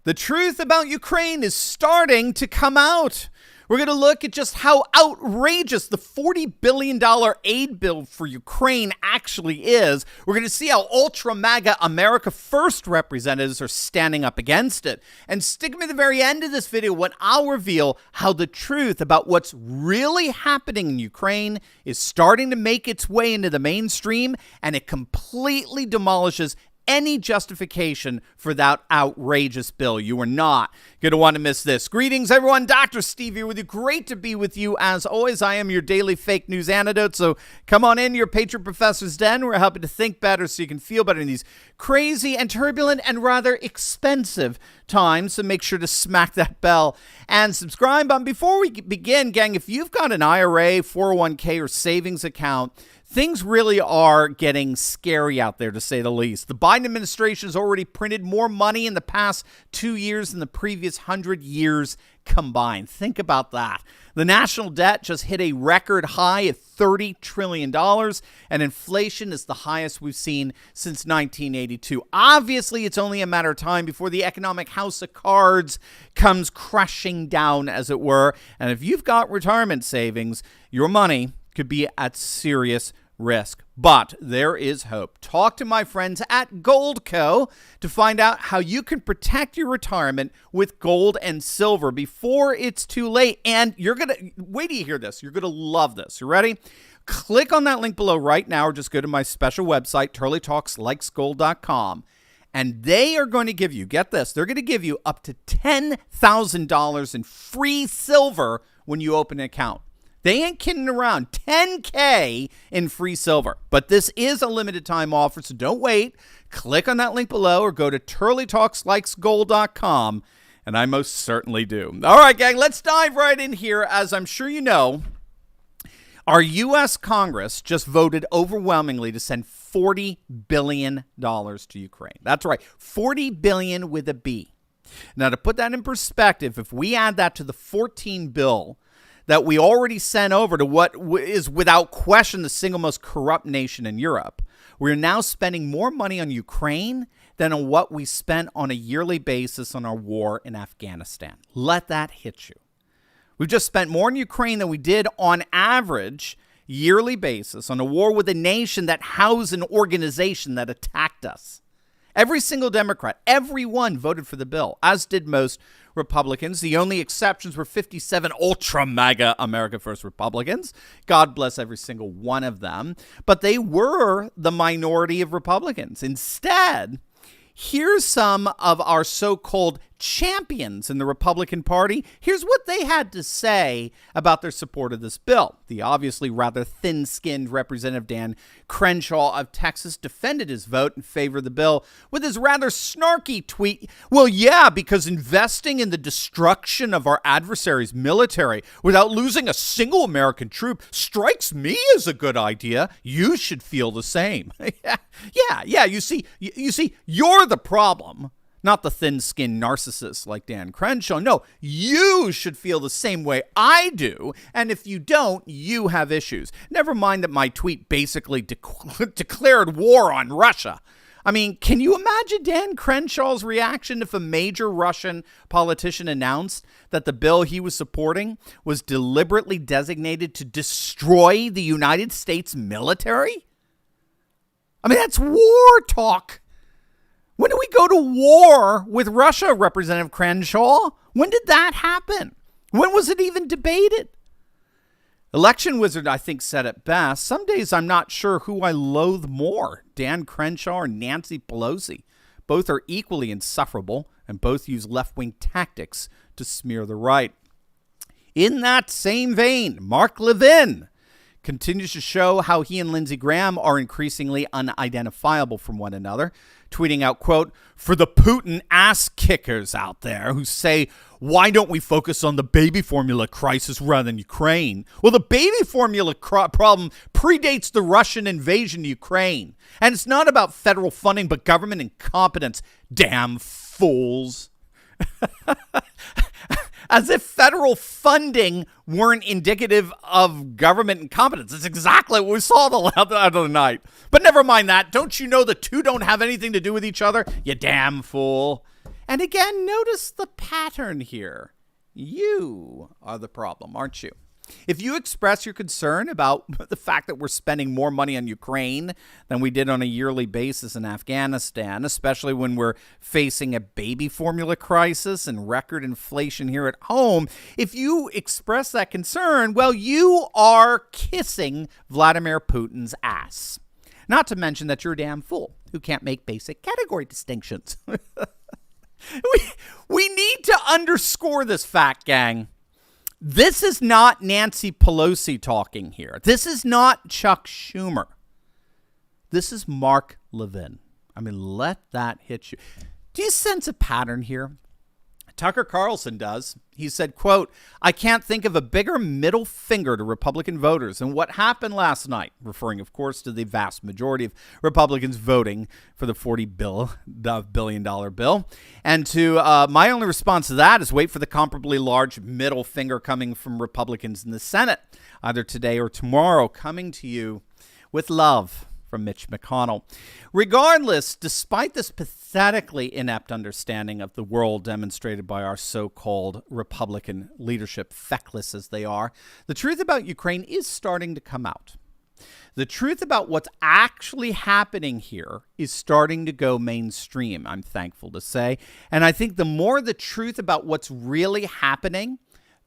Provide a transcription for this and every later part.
The truth about Ukraine is starting to come out. We're going to look at just how outrageous the $40 billion aid bill for Ukraine actually is. We're going to see how Ultra Maga America First representatives are standing up against it. And stick me to the very end of this video when I'll reveal how the truth about what's really happening in Ukraine is starting to make its way into the mainstream, and it completely demolishes any justification for that outrageous bill. You are not going to want to miss this. Greetings, everyone. Dr. Steve here with you. Great to be with you. As always, I am your daily fake news antidote. So come on in, your Patriot Professor's Den. We're helping to think better so you can feel better in these crazy and turbulent and rather expensive times. So make sure to smack that bell and subscribe. Before we begin, gang, if you've got an IRA, 401k, or savings account, things really are getting scary out there, to say the least. The Biden administration has already printed more money in the past 2 years than the previous 100 years combined. Think about that. The national debt just hit a record high at $30 trillion, and inflation is the highest we've seen since 1982. Obviously, it's only a matter of time before the economic house of cards comes crashing down, as it were. And if you've got retirement savings, your money could be at serious risk. But there is hope. Talk to my friends at Goldco to find out how you can protect your retirement with gold and silver before it's too late. And you're going to, wait till you hear this. You're going to love this. You ready? Click on that link below right now, or just go to my special website, turleytalkslikesgold.com. And they are going to give you, get this, they're going to give you up to $10,000 in free silver when you open an account. They ain't kidding around. $10K in free silver. But this is a limited time offer, so don't wait. Click on that link below or go to turleytalkslikesgold.com, and I most certainly do. All right, gang, let's dive right in here. As I'm sure you know, our U.S. Congress just voted overwhelmingly to send $40 billion to Ukraine. That's right, $40 billion with a B. Now, to put that in perspective, if we add that to the $14 billion that we already sent over to what is without question the single most corrupt nation in Europe, we're now spending more money on Ukraine than on what we spent on a yearly basis on our war in Afghanistan. Let that hit you. We've just spent more in Ukraine than we did on average yearly basis on a war with a nation that housed an organization that attacked us. Every single Democrat, everyone voted for the bill, as did most Republicans. The only exceptions were 57 Ultra Maga America First Republicans. God bless every single one of them. But they were the minority of Republicans. Instead, here's some of our so-called champions in the Republican Party. Here's what they had to say about their support of this bill. The obviously rather thin-skinned Representative Dan Crenshaw of Texas defended his vote in favor of the bill with his rather snarky tweet, "Well, yeah, because investing in the destruction of our adversary's military without losing a single American troop strikes me as a good idea. You should feel the same." Yeah. You see, you're the problem, not the thin-skinned narcissist like Dan Crenshaw. No, you should feel the same way I do, and if you don't, you have issues. Never mind that my tweet basically declared war on Russia. I mean, can you imagine Dan Crenshaw's reaction if a major Russian politician announced that the bill he was supporting was deliberately designated to destroy the United States military? I mean, that's war talk. When did we go to war with Russia, Representative Crenshaw? When did that happen? When was it even debated? Election Wizard, I think, said it best. Some days I'm not sure who I loathe more, Dan Crenshaw or Nancy Pelosi. Both are equally insufferable, and both use left-wing tactics to smear the right. In that same vein, Mark Levin continues to show how he and Lindsey Graham are increasingly unidentifiable from one another, tweeting out, quote, "For the Putin ass kickers out there who say, why don't we focus on the baby formula crisis rather than Ukraine? Well, the baby formula problem predates the Russian invasion of Ukraine. And it's not about federal funding, but government incompetence. Damn fools." As if federal funding weren't indicative of government incompetence. That's exactly what we saw the other night. But never mind that. Don't you know the two don't have anything to do with each other? You damn fool. And again, notice the pattern here. You are the problem, aren't you? If you express your concern about the fact that we're spending more money on Ukraine than we did on a yearly basis in Afghanistan, especially when we're facing a baby formula crisis and record inflation here at home, if you express that concern, well, you are kissing Vladimir Putin's ass. Not to mention that you're a damn fool who can't make basic category distinctions. We need to underscore this fact, gang. This is not Nancy Pelosi talking here. This is not Chuck Schumer. This is Mark Levin. I mean, let that hit you. Do you sense a pattern here? Tucker Carlson does. He said, quote, "I can't think of a bigger middle finger to Republican voters than what happened last night," referring, of course, to the vast majority of Republicans voting for the $40 billion bill. And to my only response to that is wait for the comparably large middle finger coming from Republicans in the Senate, either today or tomorrow, coming to you with love from Mitch McConnell. Regardless, despite this pathetically inept understanding of the world demonstrated by our so-called Republican leadership, feckless as they are, the truth about Ukraine is starting to come out. The truth about what's actually happening here is starting to go mainstream, I'm thankful to say. And I think the more the truth about what's really happening,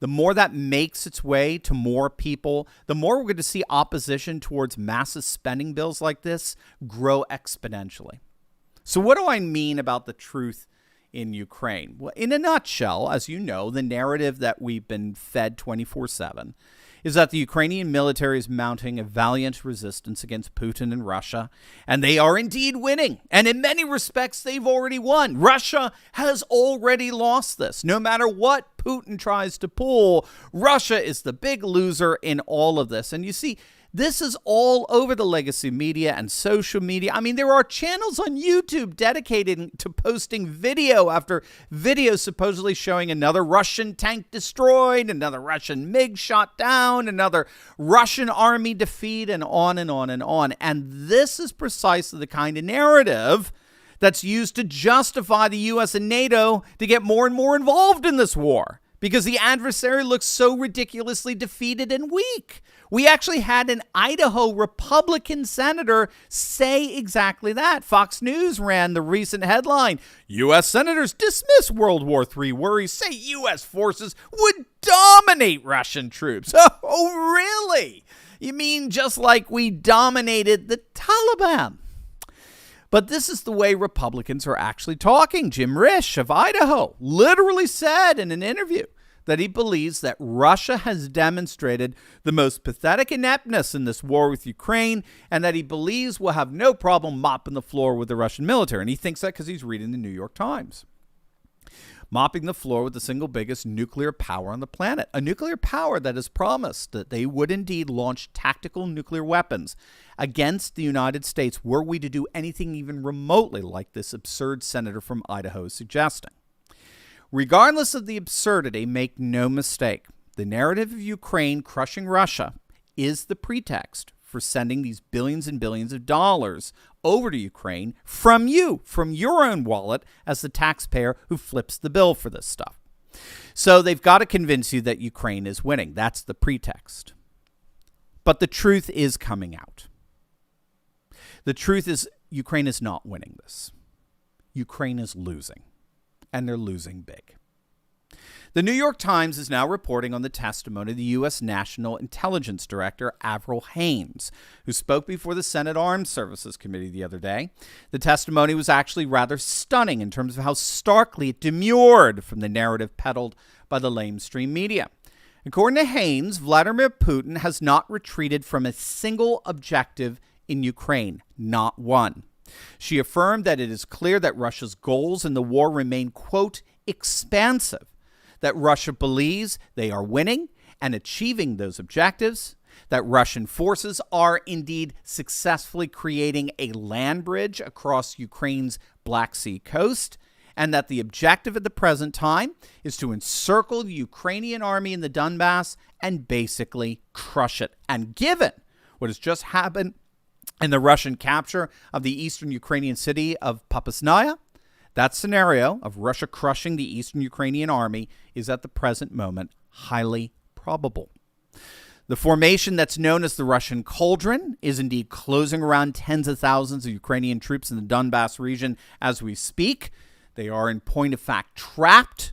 the more that makes its way to more people, the more we're going to see opposition towards massive spending bills like this grow exponentially. So what do I mean about the truth in Ukraine? Well, in a nutshell, as you know, the narrative that we've been fed 24/7 is that the Ukrainian military is mounting a valiant resistance against Putin and Russia, and they are indeed winning. And in many respects, they've already won. Russia has already lost this. No matter what Putin tries to pull, Russia is the big loser in all of this. And you see, this is all over the legacy media and social media. I mean, there are channels on YouTube dedicated to posting video after video supposedly showing another Russian tank destroyed, another Russian MiG shot down, another Russian army defeat, and on and on and on. And this is precisely the kind of narrative that's used to justify the U.S. and NATO to get more and more involved in this war, because the adversary looks so ridiculously defeated and weak. We actually had an Idaho Republican senator say exactly that. Fox News ran the recent headline, U.S. senators dismiss World War III worries, say U.S. forces would dominate Russian troops. Oh, really? You mean just like we dominated the Taliban? But this is the way Republicans are actually talking. Jim Risch of Idaho literally said in an interview that he believes that Russia has demonstrated the most pathetic ineptness in this war with Ukraine, and that he believes we'll have no problem mopping the floor with the Russian military. And he thinks that because he's reading the New York Times. Mopping the floor with the single biggest nuclear power on the planet. A nuclear power that has promised that they would indeed launch tactical nuclear weapons against the United States were we to do anything even remotely like this absurd senator from Idaho is suggesting. Regardless of the absurdity, make no mistake, the narrative of Ukraine crushing Russia is the pretext for sending these billions and billions of dollars over to Ukraine from you, from your own wallet as the taxpayer who flips the bill for this stuff. So they've got to convince you that Ukraine is winning. That's the pretext. But the truth is coming out. The truth is Ukraine is not winning this. Ukraine is losing. And they're losing big. The New York Times is now reporting on the testimony of the U.S. National Intelligence Director, Avril Haines, who spoke before the Senate Armed Services Committee the other day. The testimony was actually rather stunning in terms of how starkly it demurred from the narrative peddled by the lamestream media. According to Haines, Vladimir Putin has not retreated from a single objective in Ukraine, not one. She affirmed that it is clear that Russia's goals in the war remain, quote, expansive, that Russia believes they are winning and achieving those objectives, that Russian forces are indeed successfully creating a land bridge across Ukraine's Black Sea coast, and that the objective at the present time is to encircle the Ukrainian army in the Donbass and basically crush it. And given what has just happened in the Russian capture of the eastern Ukrainian city of Popasnaya, That scenario of Russia crushing the eastern Ukrainian army is at the present moment highly probable. The formation that's known as the Russian Cauldron is indeed closing around tens of thousands of Ukrainian troops in the Donbass region as we speak. They are, in point of fact, trapped,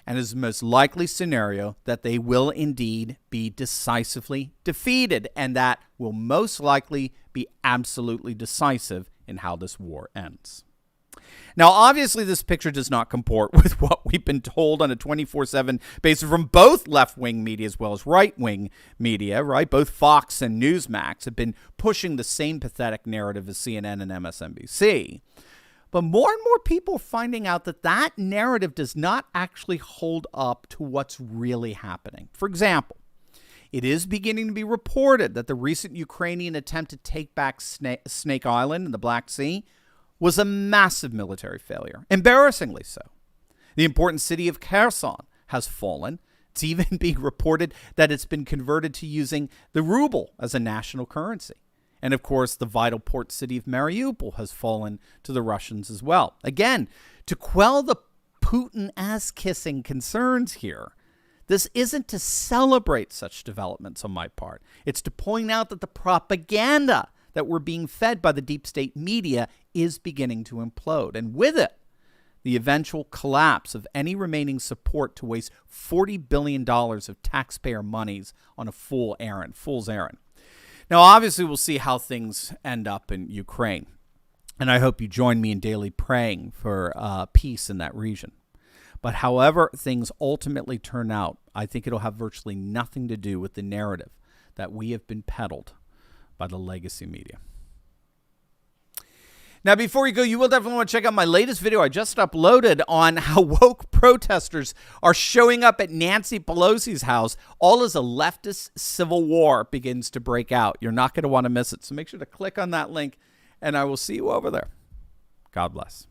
and is the most likely scenario that they will indeed be decisively defeated, and that will most likely be absolutely decisive in how this war ends. Now, obviously, this picture does not comport with what we've been told on a 24/7 basis from both left-wing media as well as right-wing media, right? Both Fox and Newsmax have been pushing the same pathetic narrative as CNN and MSNBC. But more and more people are finding out that that narrative does not actually hold up to what's really happening. For example, it is beginning to be reported that the recent Ukrainian attempt to take back Snake Island in the Black Sea was a massive military failure, embarrassingly so. The important city of Kherson has fallen. It's even being reported that it's been converted to using the ruble as a national currency. And of course, the vital port city of Mariupol has fallen to the Russians as well. Again, to quell the Putin ass-kissing concerns here, this isn't to celebrate such developments on my part. It's to point out that the propaganda that we're being fed by the deep state media is beginning to implode. And with it, the eventual collapse of any remaining support to waste $40 billion of taxpayer monies on a fool's errand. Now, obviously, we'll see how things end up in Ukraine. And I hope you join me in daily praying for peace in that region. But however things ultimately turn out, I think it'll have virtually nothing to do with the narrative that we have been peddled by the legacy media. Now, before you go, you will definitely want to check out my latest video I just uploaded on how woke protesters are showing up at Nancy Pelosi's house, all as a leftist civil war begins to break out. You're not going to want to miss it. So make sure to click on that link, and I will see you over there. God bless.